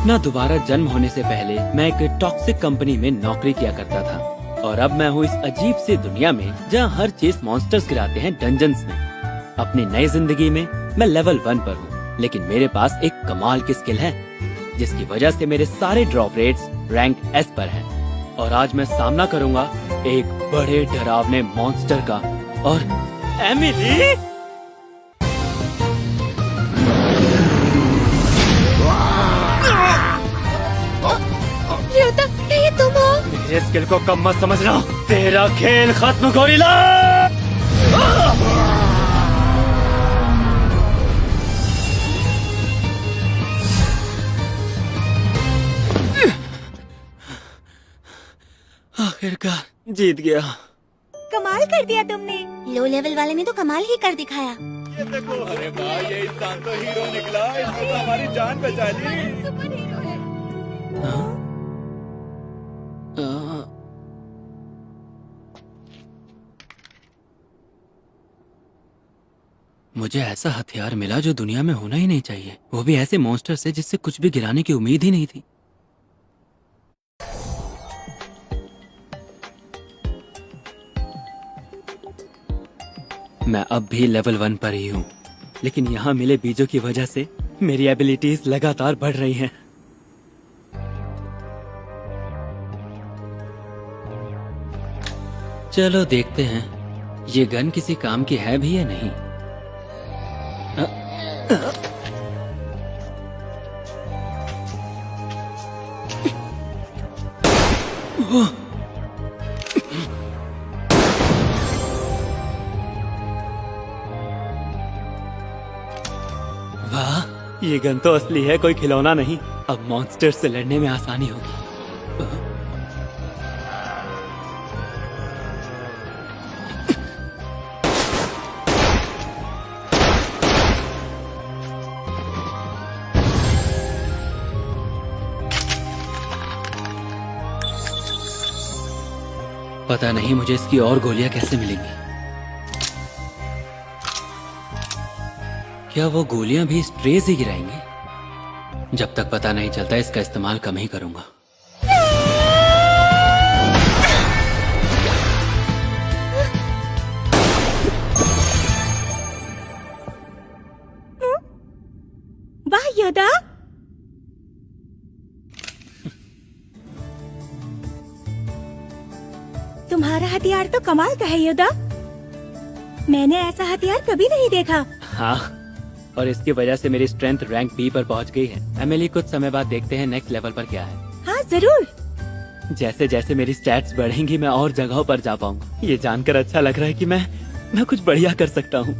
ना दोबारा जन्म होने से पहले मैं एक टॉक्सिक कंपनी में नौकरी किया करता था और अब मैं हूँ इस अजीब सी दुनिया में जहाँ हर चीज मॉन्स्टर्स गिराते हैं डंजन्स में। अपनी नई जिंदगी में मैं लेवल 1 पर हूँ, लेकिन मेरे पास एक कमाल की स्किल है जिसकी वजह से मेरे सारे ड्रॉप रेट्स रैंक S पर हैं। और आज मैं सामना करूँगा एक बड़े डरावने मॉन्स्टर का। और एमिली, र्योता, क्या ये तुम हो? मेरे स्किल को कम मत समझना, तेरा खेल खत्म गोरिल्ला। आखिरकार जीत गया। कमाल कर दिया तुमने। लो लेवल वाले ने तो कमाल ही कर दिखाया। ये देखो, अरे वाह, ये इंसान तो हीरो निकला। इसने तो हमारी जान बचा ली। सुपर हीरो है। मुझे ऐसा हथियार मिला जो दुनिया में होना ही नहीं चाहिए, वो भी ऐसे मॉन्स्टर से जिससे कुछ भी गिराने की उम्मीद ही नहीं थी। मैं अब भी लेवल 1 पर ही हूँ, लेकिन यहाँ मिले बीजों की वजह से मेरी एबिलिटीज लगातार बढ़ रही हैं। चलो देखते हैं ये गन किसी काम की है भी या नहीं। वाह, ये गन तो असली है, कोई खिलौना नहीं। अब मॉन्स्टर से लड़ने में आसानी होगी। पता नहीं मुझे इसकी और गोलियां कैसे मिलेंगी। क्या वो गोलियां भी स्प्रे से गिराएंगे? जब तक पता नहीं चलता इसका इस्तेमाल कम ही करूंगा। वाह योदा, तुम्हारा हथियार तो कमाल का है योदा। मैंने ऐसा हथियार कभी नहीं देखा। हाँ, और इसकी वजह से मेरी स्ट्रेंथ रैंक B पर पहुंच गई है। एमिली, कुछ समय बाद देखते हैं नेक्स्ट लेवल पर क्या है। हाँ जरूर। जैसे जैसे मेरी स्टैट्स बढ़ेंगी मैं और जगहों पर जा पाऊंगा। ये जानकर अच्छा लग रहा है कि मैं कुछ बढ़िया कर सकता हूँ।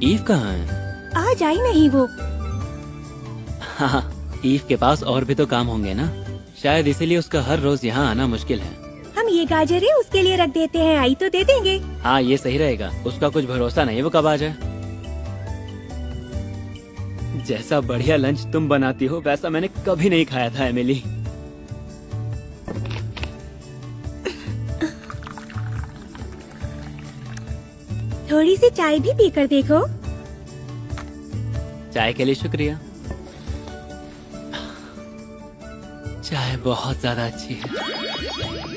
ईव कहाँ है? आज आई नहीं वो। हाँ, ईव के पास और भी तो काम होंगे ना, शायद इसीलिए उसका हर रोज यहाँ आना मुश्किल है। हम ये गाजरें उसके लिए रख देते हैं, आई तो दे देंगे। हाँ, ये सही रहेगा। उसका कुछ भरोसा नहीं वो कब आ जाए। जैसा बढ़िया लंच तुम बनाती हो वैसा मैंने कभी नहीं खाया था एमिली। थोड़ी सी चाय भी पीकर देखो। चाय के लिए शुक्रिया। चाय बहुत ज्यादा अच्छी है,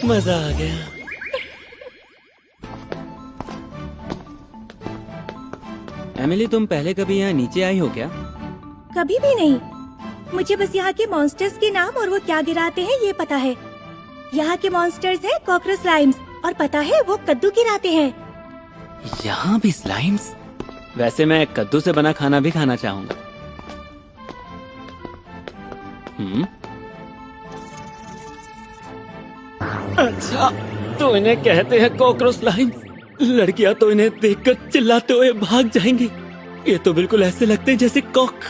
मजा आ गया। एमिली, तुम पहले कभी यहाँ नीचे आई हो क्या? कभी भी नहीं। मुझे बस यहाँ के मॉन्स्टर्स के नाम और वो क्या गिराते हैं ये पता है। यहाँ के मॉन्स्टर्स हैं कॉकरोच स्लाइम्स, और पता है वो कद्दू गिराते हैं। यहाँ भी स्लाइम्स? वैसे मैं कद्दू से बना खाना भी खाना चाहूंगा। अच्छा, तो इन्हें कहते हैं कॉकरोच स्लाइम्स। लड़कियां तो इन्हें देखकर चिल्लाते हुए भाग जाएंगी। ये तो बिल्कुल ऐसे लगते हैं जैसे कॉक।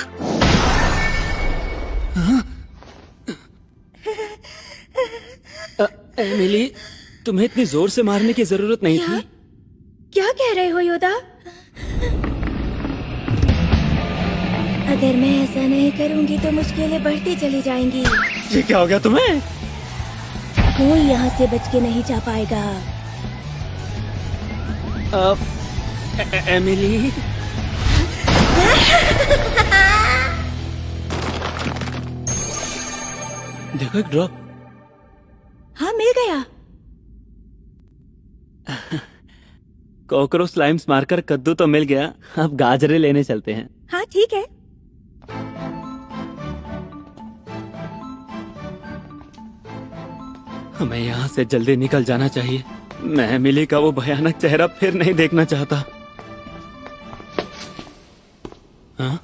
एमिली, तुम्हें इतनी जोर से मारने की जरूरत नहीं थी। क्या कह रहे हो योदा? अगर मैं ऐसा नहीं करूंगी तो मुश्किलें बढ़ती चली जाएंगी। ये क्या हो गया तुम्हें? कोई यहाँ से बच के नहीं जा पाएगा। एमिली, देखो एक ड्रॉप। हाँ, मिल गया। कॉकरोच स्लाइम्स मारकर कद्दू तो मिल गया, अब गाजरे लेने चलते हैं। हाँ ठीक है। हमें यहाँ से जल्दी निकल जाना चाहिए। मैं एमिली का वो भयानक चेहरा फिर नहीं देखना चाहता। हाँ?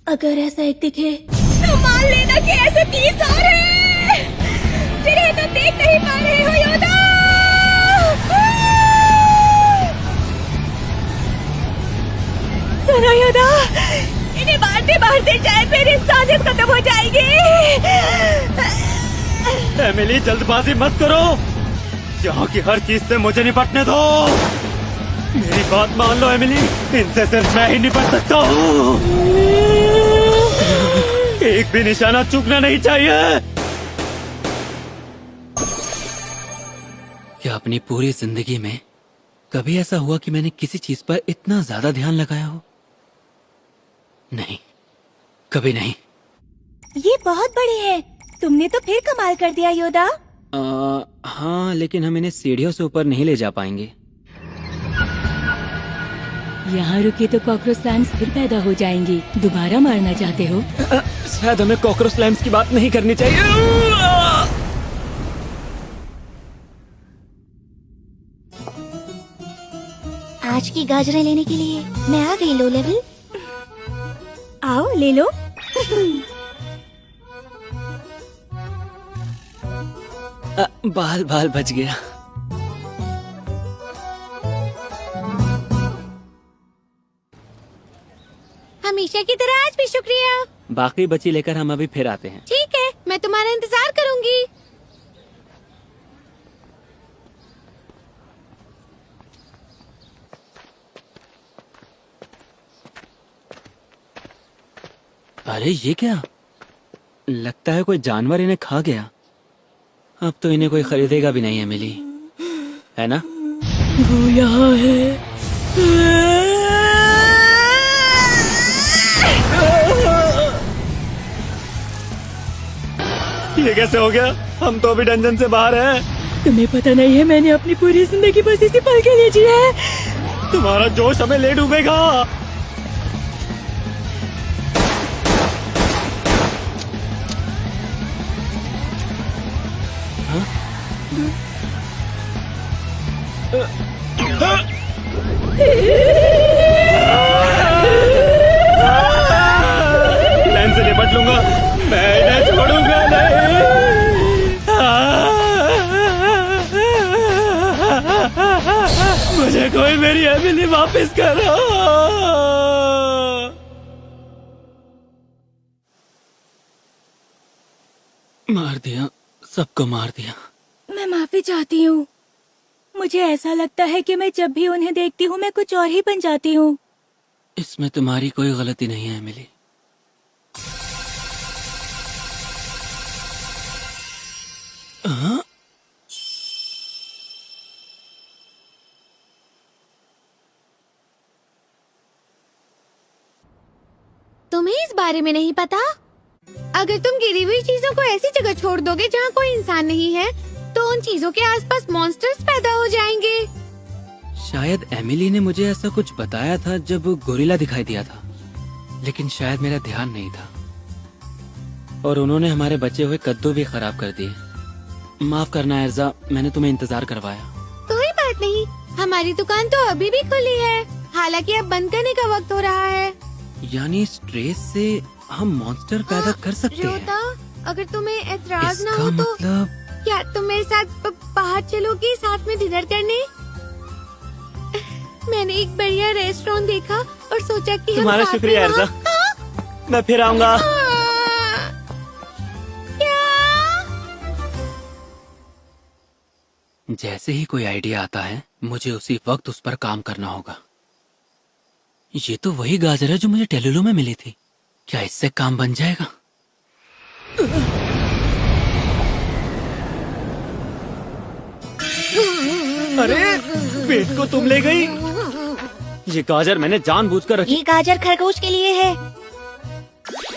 अगर ऐसा एक दिखे तो मान लेना कि ऐसे 30 और हैं जिन्हें तुम देख नहीं पा रहे हो योदा। सुनो योदा, इन्हें मारते मारते शायद मेरी साजिश खत्म हो जाएगी। एमिली जल्दबाजी मत करो, यहाँ की हर चीज से मुझे निपटने दो। मेरी बात मान लो एमिली, इनसे सिर्फ मैं ही निपट सकता हूँ। एक भी निशाना चूकना नहीं चाहिए। क्या अपनी पूरी जिंदगी में कभी ऐसा हुआ कि मैंने किसी चीज पर इतना ज्यादा ध्यान लगाया हो? नहीं, कभी नहीं। ये बहुत बड़े हैं। तुमने तो फिर कमाल कर दिया योदा। हाँ, लेकिन हम इन्हें सीढ़ियों से ऊपर नहीं ले जा पाएंगे। यहाँ रुके तो कॉकरोच स्लाइम्स फिर पैदा हो जाएंगी। दोबारा मारना चाहते हो? शायद हमें कॉकरोच स्लाइम्स की बात नहीं करनी चाहिए। आज की गाजरें लेने के लिए मैं आ गई लो लेवल। आओ ले लो। बाल बाल बच गया। हमेशा की तरह आज भी शुक्रिया। बाकी बची लेकर हम अभी फिर आते हैं। ठीक है, मैं तुम्हारा इंतजार करूंगी। अरे ये क्या? लगता है कोई जानवर इन्हें खा गया। अब तो इन्हें कोई खरीदेगा भी नहीं एमिली, है ना? वो यहाँ है। ये कैसे हो गया? हम तो अभी डंजन से बाहर हैं। तुम्हें पता नहीं है, मैंने अपनी पूरी जिंदगी बस इसी पल के लिए जी है। तुम्हारा जोश हमें ले डूबेगा। लाइन से निपट लूंगा, मैं इन्हें छोड़ूंगा नहीं। मुझे कोई मेरी एमिली वापस करो। मार दिया, सबको मार दिया। मैं माफी चाहती हूँ। मुझे ऐसा लगता है कि मैं जब भी उन्हें देखती हूँ मैं कुछ और ही बन जाती हूँ। इसमें तुम्हारी कोई गलती नहीं है एमिली। हाँ? तुम्हें इस बारे में नहीं पता? अगर तुम गिरी हुई चीजों को ऐसी जगह छोड़ दोगे जहाँ कोई इंसान नहीं है, तो उन चीजों के आसपास मॉन्स्टर्स पैदा हो जाएंगे। शायद एमिली ने मुझे ऐसा कुछ बताया था जब गोरिल्ला दिखाई दिया था, लेकिन शायद मेरा ध्यान नहीं था और उन्होंने हमारे बचे हुए कद्दू भी खराब कर दिए। माफ करना एर्जा, मैंने तुम्हें इंतजार करवाया। कोई बात नहीं, हमारी दुकान तो अभी भी खुली है, हालांकि अब बंद करने का वक्त हो रहा है। यानी स्ट्रेस से हम मॉन्स्टर पैदा कर सकते हैं? रोता, अगर तुम्हें एतराज ना इसका हो तो मतलब क्या तुम मेरे साथ बाहर चलोगी साथ में डिनर करने? मैंने एक बढ़िया रेस्टोरेंट देखा और सोचा कि तुम्हारा हम साथ शुक्रिया में एर्जा, वहाँ- मैं फिर आऊंगा। क्या? जैसे ही कोई आइडिया आता है मुझे उसी वक्त उस पर काम करना होगा। ये तो वही गाजर है जो मुझे टेलुलु में मिली थी। क्या इससे काम बन जाएगा? अरे पेट को तुम ले गई। ये गाजर मैंने जानबूझकर रखी। ये गाजर खरगोश के लिए है।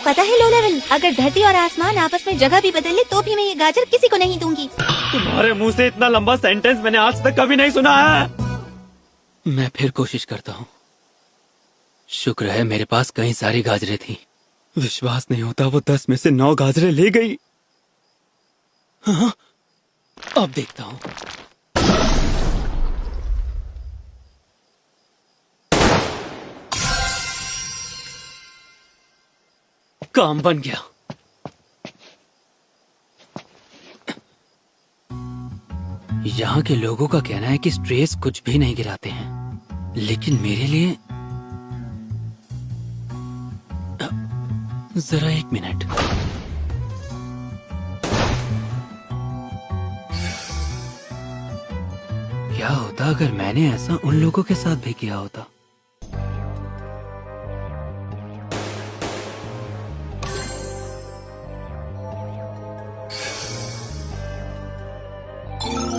पता है लो लेवल, अगर धरती और आसमान आपस में जगह भी बदल ले तो भी मैं ये गाजर किसी को नहीं दूंगी। तुम्हारे मुंह से इतना लंबा सेंटेंस मैंने आज तक कभी नहीं सुना है। मैं फिर कोशिश करता हूँ। शुक्र है मेरे पास कई सारी गाजरें थी। विश्वास नहीं होता वो 10 में से 9 गाजरें ले गई। हाँ, अब देखता हूँ। काम बन गया। यहाँ के लोगों का कहना है कि स्ट्रेस कुछ भी नहीं गिराते हैं, लेकिन मेरे लिए जरा एक मिनट। क्या होता अगर मैंने ऐसा उन लोगों के साथ भी किया होता?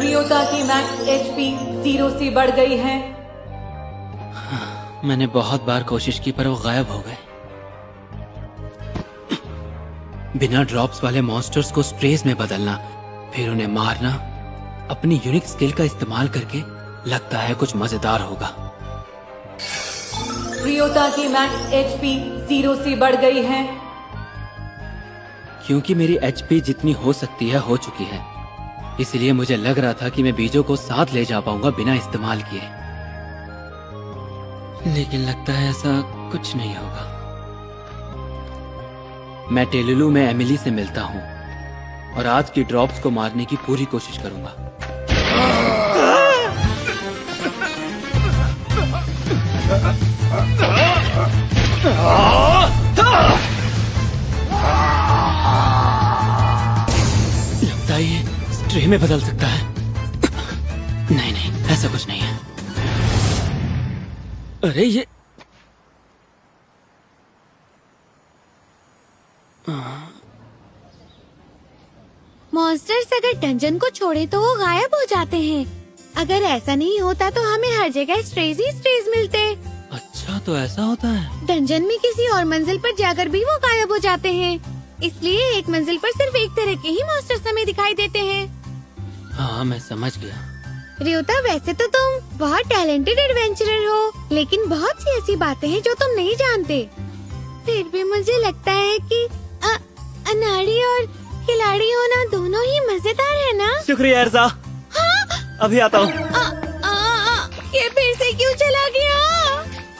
रियोता की मैक्स एचपी 0 से बढ़ गई है। मैंने बहुत बार कोशिश की पर वो गायब हो गए। बिना ड्रॉप्स वाले मॉन्स्टर्स को स्ट्रेस में बदलना, फिर उन्हें मारना अपनी यूनिक स्किल का इस्तेमाल करके, लगता है कुछ मजेदार होगा। रियोता की मैक्स एचपी 0 से बढ़ गई है। क्योंकि मेरी एचपी जितनी हो सकती है हो चुकी है, इसलिए मुझे लग रहा था कि मैं बीजों को साथ ले जा पाऊंगा बिना इस्तेमाल किए, लेकिन लगता है ऐसा कुछ नहीं होगा। मैं टेलुलु में एमिली से मिलता हूँ और आज की ड्रॉप्स को मारने की पूरी कोशिश करूंगा। लगता है ये स्ट्रे में बदल सकता है। नहीं नहीं, ऐसा कुछ नहीं है। अरे ये मॉन्स्टर्स अगर डंजन को छोड़े तो वो गायब हो जाते हैं। अगर ऐसा नहीं होता तो हमें हर जगह स्ट्रेज ही स्ट्रेज मिलते। अच्छा, तो ऐसा होता है। डंजन में किसी और मंजिल पर जाकर भी वो गायब हो जाते हैं, इसलिए एक मंजिल पर सिर्फ एक तरह के ही मॉन्स्टर्स हमें दिखाई देते हैं। हाँ, मैं समझ गया। रियोता, वैसे तो तुम बहुत टैलेंटेड एडवेंचरर हो, लेकिन बहुत सी ऐसी बातें हैं जो तुम नहीं जानते। फिर भी मुझे लगता है कि अनाड़ी और खिलाड़ी होना दोनों ही मजेदार है ना। शुक्रिया एर्जा। अभी आता हूँ। ये फिर से क्यों चला गया?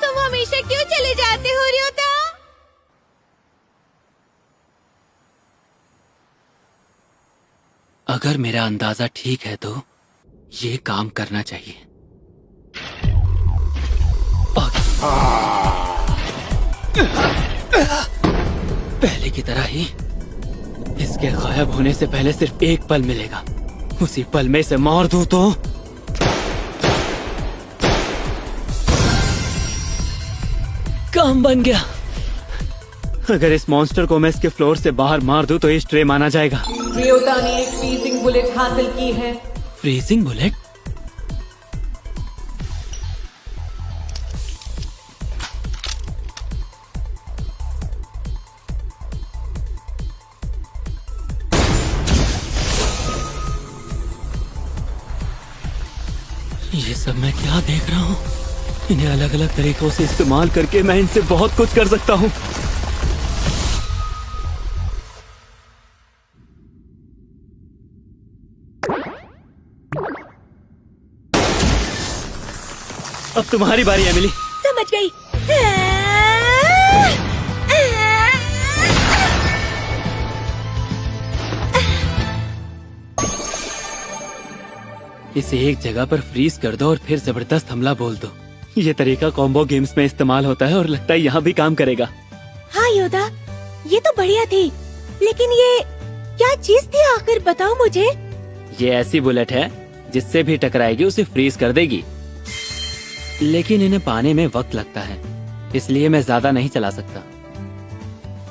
तुम हमेशा क्यों चले जाते हो रियोता? अगर मेरा अंदाजा ठीक है तो ये काम करना चाहिए। पहले की तरह ही इसके गायब होने से पहले सिर्फ एक पल मिलेगा। उसी पल में इसे मार दूं तो काम बन गया। अगर इस मॉन्स्टर को मैं इसके फ्लोर से बाहर मार दूं तो ये स्ट्रे माना जाएगा। रियोता ने एक फ्रीजिंग बुलेट हासिल की है। Freezing bullet? ये सब मैं क्या देख रहा हूँ? इन्हें अलग अलग तरीकों से इस्तेमाल करके मैं इनसे बहुत कुछ कर सकता हूँ। अब तुम्हारी बारी एमिली। समझ गई। इसे एक जगह पर फ्रीज कर दो और फिर जबरदस्त हमला बोल दो। ये तरीका कॉम्बो गेम्स में इस्तेमाल होता है और लगता है यहाँ भी काम करेगा। हाँ योदा, ये तो बढ़िया थी, लेकिन ये क्या चीज थी आखिर, बताओ मुझे। ये ऐसी बुलेट है जिससे भी टकराएगी उसे फ्रीज कर देगी, लेकिन इन्हें पाने में वक्त लगता है, इसलिए मैं ज्यादा नहीं चला सकता।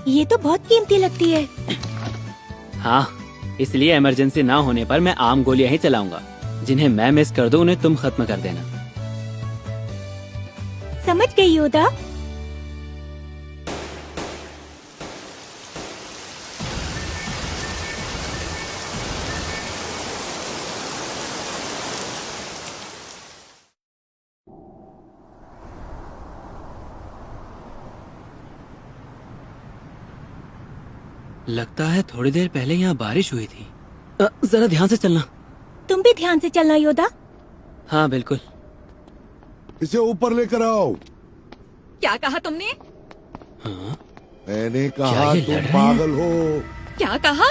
ये तो बहुत कीमती लगती है। हाँ, इसलिए इमरजेंसी ना होने पर मैं आम गोलियां ही चलाऊंगा। जिन्हें मैं मिस कर दूं उन्हें तुम खत्म कर देना। समझ गई योदा। लगता है थोड़ी देर पहले यहाँ बारिश हुई थी। जरा ध्यान से चलना। तुम भी ध्यान से चलना योदा। हाँ बिल्कुल। इसे ऊपर लेकर आओ। क्या कहा तुमने? मैंने क्या कहा ये तुम लड़ रहे हैं? पागल हो। क्या कहा?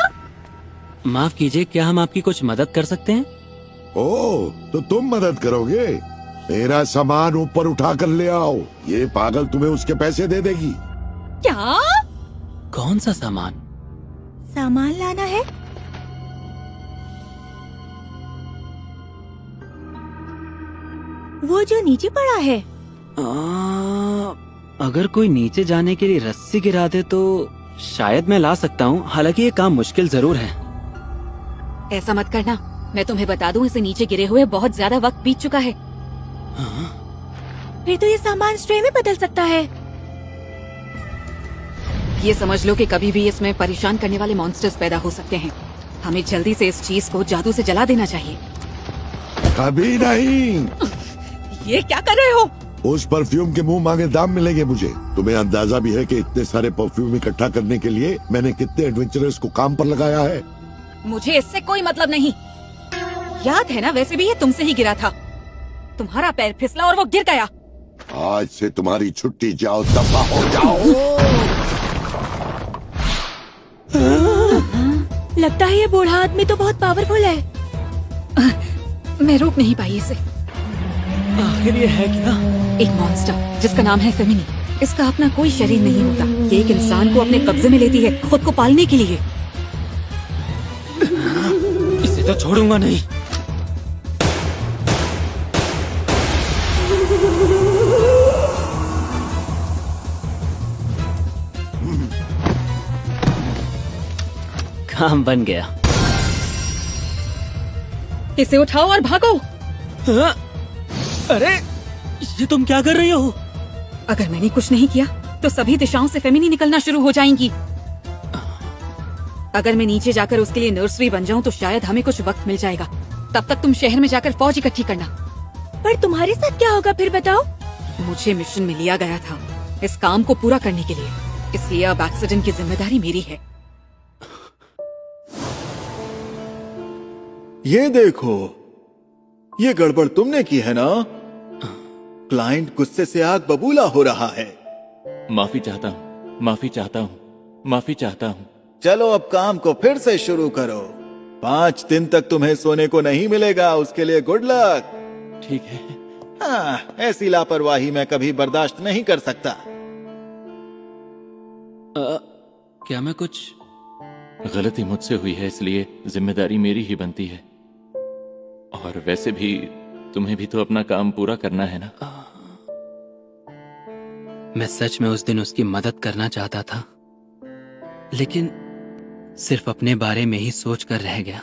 माफ कीजिए, क्या हम आपकी कुछ मदद कर सकते हैं? ओ, तो तुम मदद करोगे? मेरा सामान ऊपर उठा कर ले आओ। ये पागल तुम्हें उसके पैसे दे देगी। क्या? कौन सा सामान? सामान लाना है? वो जो नीचे पड़ा है। अगर कोई नीचे जाने के लिए रस्सी गिरा दे तो शायद मैं ला सकता हूँ, हालांकि ये काम मुश्किल जरूर है। ऐसा मत करना। मैं तुम्हें बता दूं, इसे नीचे गिरे हुए बहुत ज्यादा वक्त बीत चुका है। फिर तो ये सामान स्ट्रे में बदल सकता है। ये समझ लो कि कभी भी इसमें परेशान करने वाले मॉन्स्टर्स पैदा हो सकते हैं। हमें जल्दी से इस चीज को जादू से जला देना चाहिए। कभी नहीं। ये क्या कर रहे हो? उस परफ्यूम के मुंह मांगे दाम मिलेंगे मुझे। तुम्हें अंदाजा भी है कि इतने सारे परफ्यूम इकट्ठा करने के लिए मैंने कितने एडवेंचरर्स को काम पर लगाया है। मुझे इससे कोई मतलब नहीं। याद है ना, वैसे भी ये तुमसे ही गिरा था। तुम्हारा पैर फिसला और वो गिर गया। आज से तुम्हारी छुट्टी, जाओ दफा हो जाओ। लगता है ये बूढ़ा आदमी तो बहुत पावरफुल है। मैं रोक नहीं पाई इसे। आखिर ये है क्या? एक मॉन्स्टर जिसका नाम है फेमिनी। इसका अपना कोई शरीर नहीं होता। ये एक इंसान को अपने कब्जे में लेती है खुद को पालने के लिए। इसे तो छोड़ूंगा नहीं। काम बन गया। इसे उठाओ और भागो। हाँ? अरे ये तुम क्या कर रही हो? अगर मैंने कुछ नहीं किया तो सभी दिशाओं से फेमिनी निकलना शुरू हो जाएंगी। अगर मैं नीचे जाकर उसके लिए नर्सरी बन जाऊं तो शायद हमें कुछ वक्त मिल जाएगा। तब तक तुम शहर में जाकर फौज इकट्ठी करना। पर तुम्हारे साथ क्या होगा फिर बताओ? मुझे मिशन में लिया गया था इस काम को पूरा करने के लिए, इसलिए अब एक्सीडेंट की जिम्मेदारी मेरी है। ये देखो, ये गड़बड़ तुमने की है ना? क्लाइंट गुस्से से आग बबूला हो रहा है। माफी चाहता हूँ, माफी चाहता हूँ, माफी चाहता हूँ। चलो अब काम को फिर से शुरू करो। 5 दिन तक तुम्हें सोने को नहीं मिलेगा, उसके लिए गुड लक। ठीक है। हाँ, ऐसी लापरवाही मैं कभी बर्दाश्त नहीं कर सकता। क्या मैं कुछ गलती मुझसे हुई है, इसलिए जिम्मेदारी मेरी ही बनती है। और वैसे भी तुम्हें भी तो अपना काम पूरा करना है ना। मैं सच में उस दिन उसकी मदद करना चाहता था, लेकिन सिर्फ अपने बारे में ही सोच कर रह गया।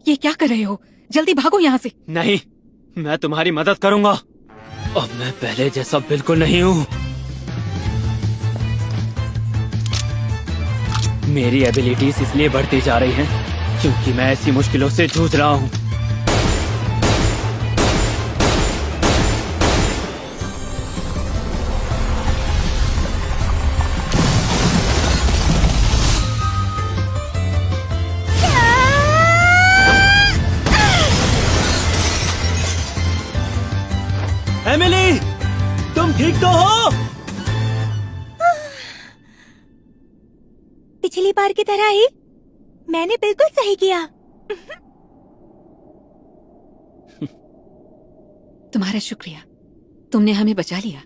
ये क्या कर रहे हो? जल्दी भागो यहाँ से। नहीं, मैं तुम्हारी मदद करूंगा। अब मैं पहले जैसा बिल्कुल नहीं हूँ। मेरी एबिलिटीज इसलिए बढ़ती जा रही हैं क्योंकि मैं ऐसी मुश्किलों से जूझ रहा हूँ। एमिली, तुम ठीक तो हो? पिछली बार की तरह ही मैंने बिल्कुल सही किया। तुम्हारा शुक्रिया, तुमने हमें बचा लिया।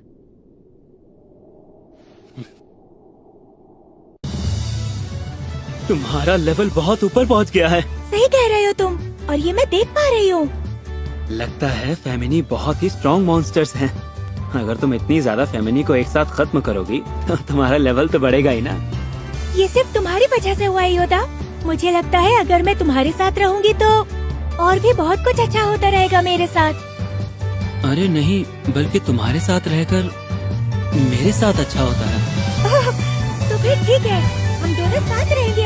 तुम्हारा लेवल बहुत ऊपर पहुंच गया है। सही कह रहे हो तुम, और ये मैं देख पा रही हूँ। लगता है फेमिनी बहुत ही स्ट्रॉन्ग मॉन्स्टर्स हैं। अगर तुम इतनी ज्यादा फेमिनी को एक साथ खत्म करोगी तो तुम्हारा लेवल तो बढ़ेगा ही ना। ये सिर्फ तुम्हारी वजह से हुआ है योदा। मुझे लगता है अगर मैं तुम्हारे साथ रहूंगी तो और भी बहुत कुछ अच्छा होता रहेगा मेरे साथ। अरे नहीं, बल्कि तुम्हारे साथ रहकर मेरे साथ अच्छा होता है। तो फिर ठीक है, हम दोनों साथ रहेंगे